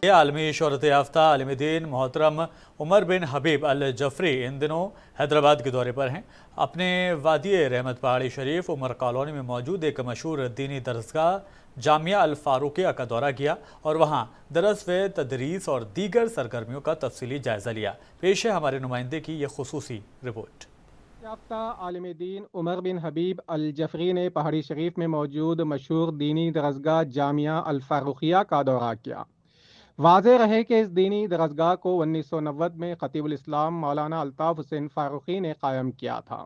عالمی شہرت یافتہ عالم دین محترم عمر بن حبیب الجفری ان دنوں حیدرآباد کے دورے پر ہیں۔ اپنے وادی رحمت پہاڑی شریف عمر کالونی میں موجود ایک مشہور دینی درسگاہ جامعہ الفاروقیہ کا دورہ کیا اور وہاں درس و تدریس اور دیگر سرگرمیوں کا تفصیلی جائزہ لیا۔ پیش ہے ہمارے نمائندے کی یہ خصوصی رپورٹ۔ یافتہ عالم دین عمر بن حبیب الجفری نے پہاڑی شریف میں موجود مشہور دینی درسگاہ جامعہ الفاروقیہ کا دورہ کیا۔ واضح رہے کہ اس دینی درسگاہ کو 1990 میں خطیب الاسلام مولانا الطاف حسین فاروقی نے قائم کیا تھا۔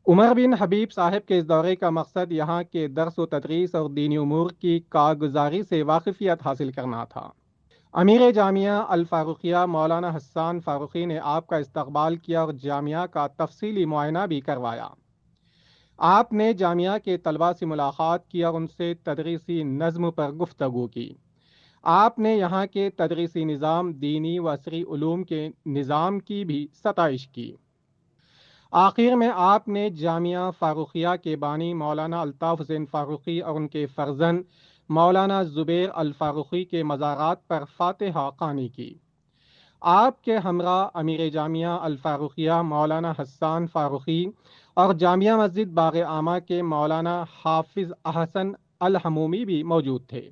عمر بن حبیب صاحب کے اس دورے کا مقصد یہاں کے درس و تدریس اور دینی امور کی کارگزاری سے واقفیت حاصل کرنا تھا۔ امیر جامعہ الفاروقیہ مولانا حسان فاروقی نے آپ کا استقبال کیا اور جامعہ کا تفصیلی معائنہ بھی کروایا۔ آپ نے جامعہ کے طلباء سے ملاقات کی اور ان سے تدریسی نظم پر گفتگو کی۔ آپ نے یہاں کے تدریسی نظام، دینی و عصری علوم کے نظام کی بھی ستائش کی۔ آخر میں آپ نے جامعہ فاروقیہ کے بانی مولانا الطاف حسین فاروقی اور ان کے فرزند مولانا زبیر الفاروقی کے مزارات پر فاتحہ خوانی کی۔ آپ کے ہمراہ امیر جامعہ الفاروقیہ مولانا حسان فاروقی اور جامعہ مسجد باغ عامہ کے مولانا حافظ احسن الحمومی بھی موجود تھے۔